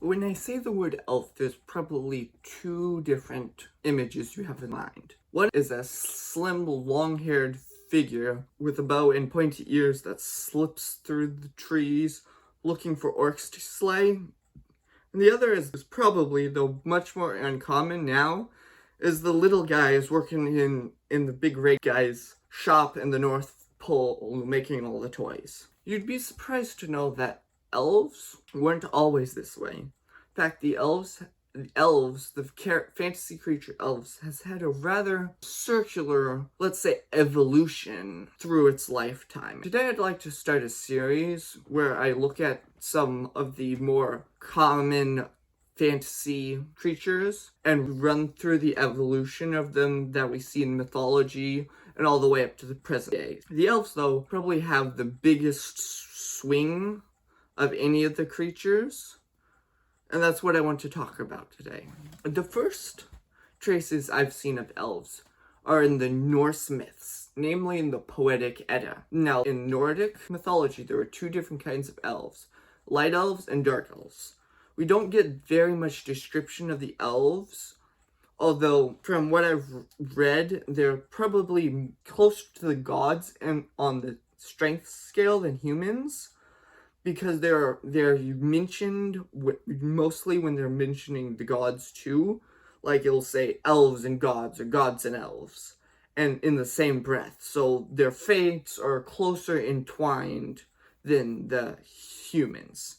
When I say the word elf, there's probably two different images you have in mind. One is a slim, long-haired figure with a bow and pointy ears that slips through the trees looking for orcs to slay. And the other is probably, though much more uncommon now, is the little guys working in the big red guy's shop in the North Pole making all the toys. You'd be surprised to know that elves weren't always this way. In fact, the fantasy creature elves, has had a rather circular, let's say, evolution through its lifetime. Today I'd like to start a series where I look at some of the more common fantasy creatures and run through the evolution of them that we see in mythology and all the way up to the present day. The elves, though, probably have the biggest swing of any of the creatures, and that's what I want to talk about today. The first traces I've seen of elves are in the Norse myths, namely in the Poetic Edda. Now, in Nordic mythology, there are two different kinds of elves, light elves and dark elves. We don't get very much description of the elves, although from what I've read, they're probably closer to the gods and on the strength scale than humans, because they're mentioned mostly when they're mentioning the gods too. Like it'll say elves and gods or gods and elves, and in the same breath. So their fates are closer entwined than the humans.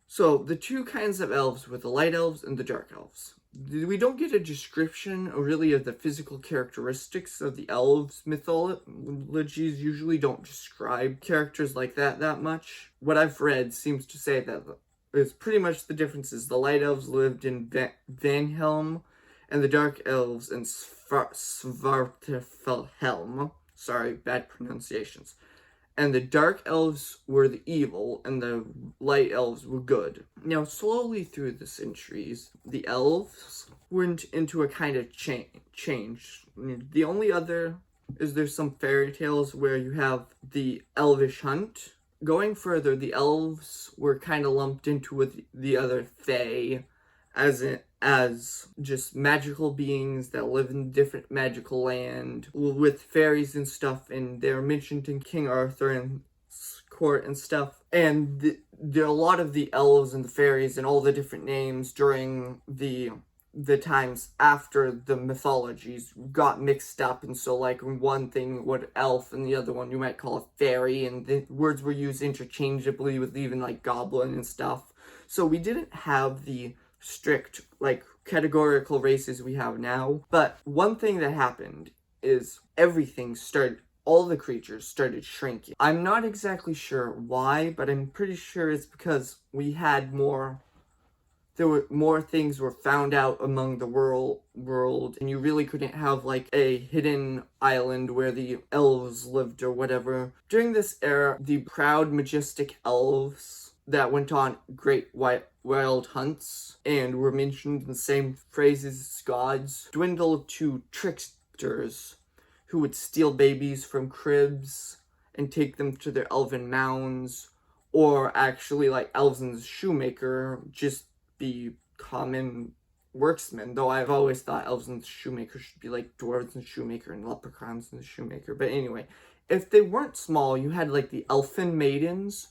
So the two kinds of elves were the light elves and the dark elves. We don't get a description really of the physical characteristics of the elves. Mythologies usually don't describe characters like that much. What I've read seems to say that it's pretty much the difference is the light elves lived in Vanhelm and the dark elves in Svartalfhelm. Sorry, bad pronunciations. And the dark elves were the evil, and the light elves were good. Now, slowly through the centuries, the elves went into a kind of change. The only other is there's some fairy tales where you have the elvish hunt. Going further, the elves were kind of lumped into with the other fae, as just magical beings that live in different magical land with fairies and stuff, and they're mentioned in King Arthur and court and stuff. And there are a lot of the elves and the fairies and all the different names during the times after the mythologies got mixed up, and so like one thing would elf and the other one you might call a fairy, and the words were used interchangeably with even like goblin and stuff. So we didn't have the strict, like, categorical races we have now. But one thing that happened is all the creatures started shrinking. I'm not exactly sure why, but I'm pretty sure it's because more things were found out among the world, and you really couldn't have like a hidden island where the elves lived or whatever. During this era, the proud, majestic elves that went on great wild hunts and were mentioned in the same phrases as gods dwindled to tricksters who would steal babies from cribs and take them to their elven mounds, or actually, like elves and the shoemaker, just be common worksmen, though I've always thought elves and the shoemaker should be like dwarves and the shoemaker and leprechauns and the shoemaker. But anyway, if they weren't small, you had like the elfin maidens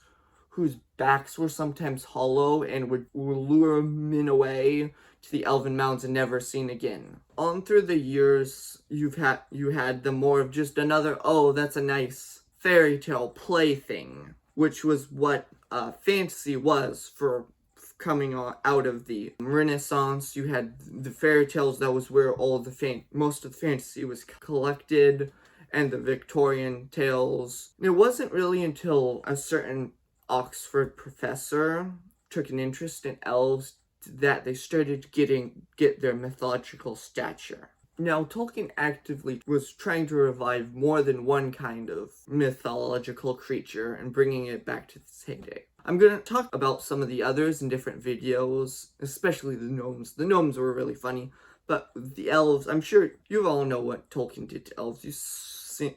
whose backs were sometimes hollow and would lure men away to the elven mounds and never seen again. On through the years, you had the more of just another, oh, that's a nice fairy tale plaything, which was what fantasy was for coming out of the Renaissance. You had the fairy tales, that was where all of most of the fantasy was collected, and the Victorian tales. It wasn't really until a certain Oxford professor took an interest in elves that they started to get their mythological stature. Now, Tolkien actively was trying to revive more than one kind of mythological creature and bringing it back to its heyday. I'm going to talk about some of the others in different videos, especially the gnomes. The gnomes were really funny, but the elves, I'm sure you all know what Tolkien did to elves. You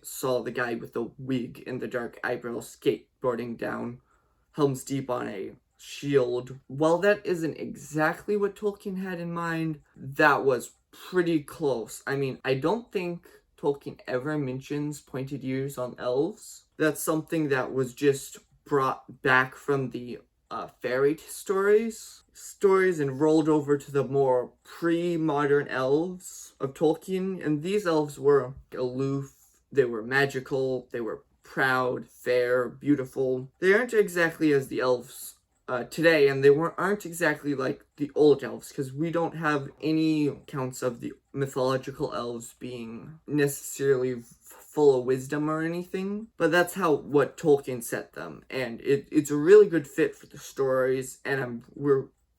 saw the guy with the wig and the dark eyebrows skateboarding down Helm's Deep on a shield. While that isn't exactly what Tolkien had in mind, that was pretty close. I mean, I don't think Tolkien ever mentions pointed ears on elves. That's something that was just brought back from the fairy stories and rolled over to the more pre-modern elves of Tolkien. And these elves were aloof, they were magical, they were proud, fair, beautiful. They aren't exactly as the elves today, and they aren't exactly like the old elves, because we don't have any accounts of the mythological elves being necessarily full of wisdom or anything. But that's what Tolkien set them, and it's a really good fit for the stories. And I'm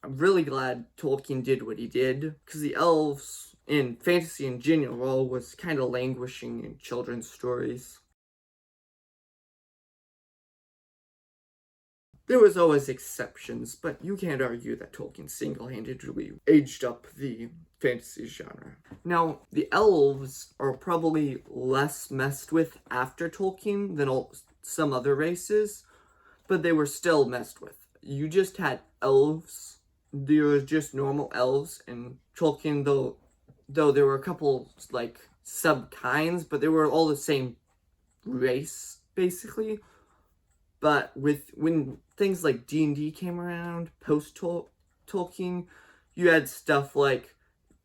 really glad Tolkien did what he did, because the elves in fantasy in general was kind of languishing in children's stories. There was always exceptions, but you can't argue that Tolkien single-handedly aged up the fantasy genre. Now, the elves are probably less messed with after Tolkien than some other races, but they were still messed with. You just had elves. There was just normal elves, and Tolkien, though there were a couple, like, sub-kinds, but they were all the same race, basically. But when things like D&D came around, post-Tolkien, you had stuff like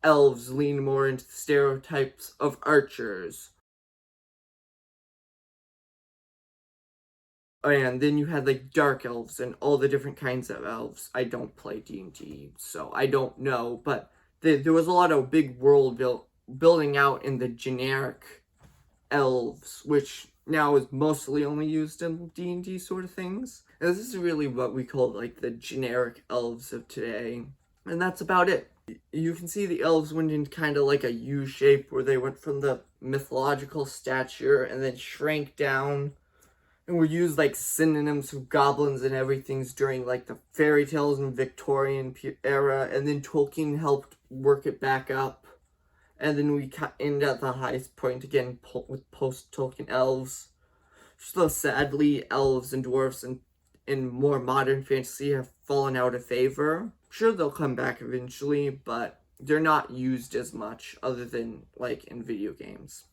elves lean more into the stereotypes of archers. And then you had like dark elves and all the different kinds of elves. I don't play D&D, so I don't know. But there was a lot of big world building out in the generic elves, which now is mostly only used in D&D sort of things. And this is really what we call like the generic elves of today. And that's about it. You can see the elves went in kind of like a U shape, where they went from the mythological stature and then shrank down and were used like synonyms for goblins and everything's during like the fairy tales and Victorian era, and then Tolkien helped work it back up. And then we end at the highest point again with post-Tolkien elves. So sadly, elves and dwarves in more modern fantasy have fallen out of favor. Sure, they'll come back eventually, but they're not used as much other than like in video games.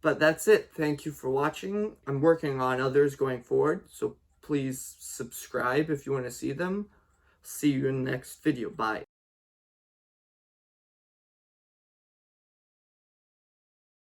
But that's it. Thank you for watching. I'm working on others going forward, so please subscribe if you want to see them. See you in the next video. Bye.